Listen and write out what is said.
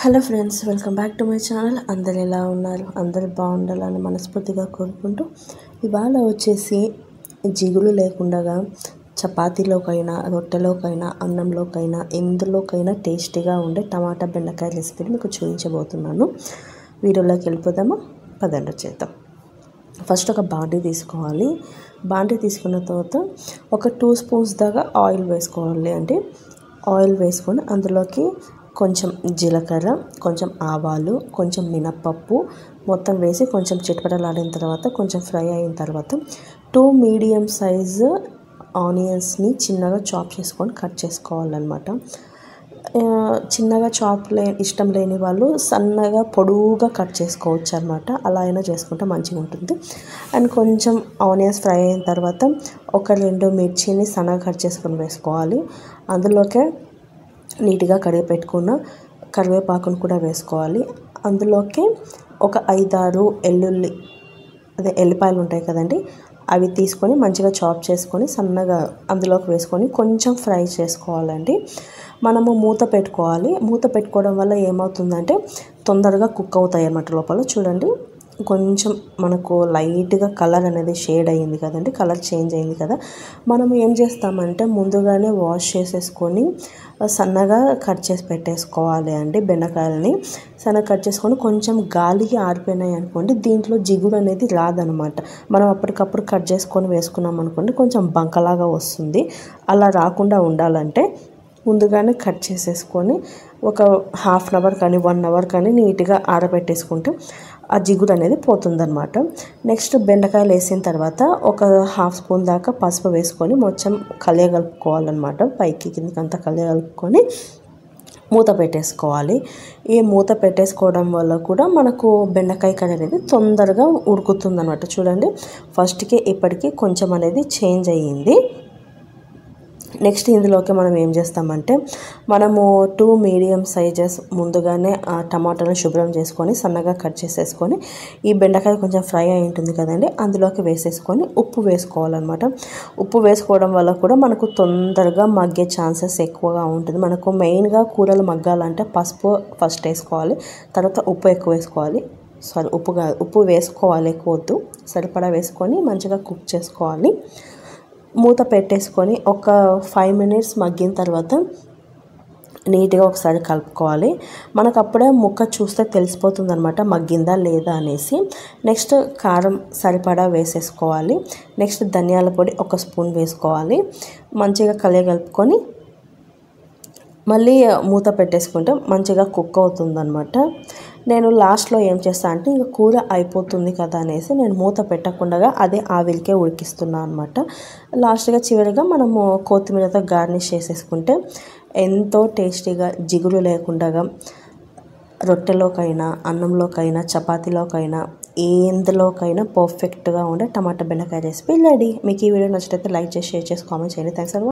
Hello friends, welcome back to my channel. అందరు ఎలా ఉన్నారు? అందరు బాగుండాలని మనస్ఫూర్తిగా కోరుకుంటూ ఇవాళ వచ్చేసి జిగులు లేకుండా చపాతీలోకైనా, రొట్టెలోకైనా, అన్నంలోకైనా, ఎందులోకైనా టేస్టీగా ఉండే టమాటా బెండకాయ రెసిపీని మీకు చూపించబోతున్నాను. వీడియోలోకి వెళ్ళిపోదామా? పదండి చేద్దాం. ఫస్ట్ ఒక బాండీ తీసుకోవాలి. బాండీ తీసుకున్న తర్వాత ఒక 2 స్పూన్స్ దాకా ఆయిల్ వేసుకోవాలి. అంటే ఆయిల్ వేసుకొని అందులోకి కొంచెం జీలకర్ర, కొంచెం ఆవాలు, కొంచెం మినప్పప్పు మొత్తం వేసి కొంచెం చిటపటలాడిన తర్వాత కొంచెం ఫ్రై అయిన తర్వాత 2 మీడియం సైజు ఆనియన్స్ని చిన్నగా చాప్ చేసుకొని కట్ చేసుకోవాలన్నమాట. చిన్నగా ఇష్టం లేని వాళ్ళు సన్నగా పొడవుగా కట్ చేసుకోవచ్చు అనమాట. అలా అయినా చేసుకుంటే మంచిగా ఉంటుంది. అండ్ కొంచెం ఆనియన్స్ ఫ్రై అయిన తర్వాత ఒక 2 మిర్చిని సన్నగా కట్ చేసుకొని వేసుకోవాలి. అందులోకే నీట్గా కడిగి పెట్టుకున్న కరివేపాకును కూడా వేసుకోవాలి. అందులోకి ఒక 5-6 ఎల్లిపాయలు ఉంటాయి కదండి, అవి తీసుకొని మంచిగా చాప్ చేసుకొని సన్నగా అందులోకి వేసుకొని కొంచెం ఫ్రై చేసుకోవాలండి. మనము మూత పెట్టుకోవాలి. మూత పెట్టుకోవడం వల్ల ఏమవుతుందంటే తొందరగా కుక్ అవుతాయి అన్నమాట. లోపల చూడండి, కొంచెం మనకు లైట్గా కలర్ అనేది షేడ్ అయ్యింది కదండి, కలర్ చేంజ్ అయింది కదా. మనం ఏం చేస్తామంటే ముందుగానే వాష్ చేసేసుకొని సన్నగా కట్ చేసి పెట్టేసుకోవాలి అండి. బెండకాయలని సన్నగా కట్ చేసుకొని కొంచెం గాలికి ఆరిపోయినాయి అనుకోండి, దీంట్లో జిగురు అనేది రాదనమాట. మనం అప్పటికప్పుడు కట్ చేసుకొని వేసుకున్నాం అనుకోండి, కొంచెం బంకలాగా వస్తుంది. అలా రాకుండా ఉండాలంటే ముందుగానే కట్ చేసేసుకొని ఒక ½ అవర్ కానీ 1 అవర్ కానీ నీట్గా ఆరబెట్టేసుకుంటే ఆ జిగురు అనేది పోతుందన్నమాట. నెక్స్ట్ బెండకాయలు వేసిన తర్వాత ఒక ½ స్పూన్ దాకా పసుపు వేసుకొని మొత్తం కలయగలుపుకోవాలన్నమాట. పైకి కిందకంతా కలయగలుపుకొని మూత పెట్టేసుకోవాలి. ఈ మూత పెట్టేసుకోవడం వల్ల కూడా మనకు బెండకాయ కర్రీ అనేది తొందరగా ఉడుకుతుంది అన్నమాట. చూడండి, ఫస్ట్కి ఇప్పటికీ కొంచెం అనేది చేంజ్ అయ్యింది. నెక్స్ట్ ఇందులోకి మనం ఏం చేస్తామంటే మనము 2 మీడియం సైజెస్ ముందుగానే టమాటాలను శుభ్రం చేసుకొని సన్నగా కట్ చేసేసుకొని ఈ బెండకాయ కొంచెం ఫ్రై అయి ఉంటుంది కదండి, అందులోకి వేసేసుకొని ఉప్పు వేసుకోవాలన్నమాట. ఉప్పు వేసుకోవడం వల్ల కూడా మనకు తొందరగా మగ్గే ఛాన్సెస్ ఎక్కువగా ఉంటుంది. మనకు మెయిన్గా కూరలు మగ్గాలంటే పసుపు ఫస్ట్ వేసుకోవాలి, తర్వాత ఉప్పు ఎక్కువ వేసుకోవాలి. ఉప్పు వేసుకోవాలి, ఎక్కువ వద్దు, సరిపడా వేసుకొని మంచిగా కుక్ చేసుకోవాలి. మూత పెట్టేసుకొని ఒక 5 మినిట్స్ మగ్గిన తర్వాత నీట్గా ఒకసారి కలుపుకోవాలి. మనకు అప్పుడే ముక్క చూస్తే తెలిసిపోతుంది అనమాట మగ్గిందా లేదా అనేసి. నెక్స్ట్ కారం సరిపడా వేసేసుకోవాలి. నెక్స్ట్ ధనియాల పొడి 1 స్పూన్ వేసుకోవాలి. మంచిగా కలుపుకొని మళ్ళీ మూత పెట్టేసుకుంటే మంచిగా కుక్ అవుతుందన్నమాట. నేను లాస్ట్లో ఏం చేస్తాను అంటే ఇంకా కూర అయిపోతుంది కదా అనేసి నేను మూత పెట్టకుండా అదే ఆవిరికే ఉడికిస్తున్నాను అనమాట. లాస్ట్గా చివరిగా మనము కొత్తిమీరతో గార్నిష్ చేసేసుకుంటే ఎంతో టేస్టీగా జిగురు లేకుండా రొట్టెలోకైనా, అన్నంలోకైనా, చపాతీలోకైనా, ఎందులోకైనా పర్ఫెక్ట్గా ఉండే టమాటా బెండకాయ రెసిపీ రెడీ. మీకు ఈ వీడియో నచ్చినట్లయితే లైక్ చేసి, షేర్ చేసి, కామెంట్ చేయండి. Thanks for watching.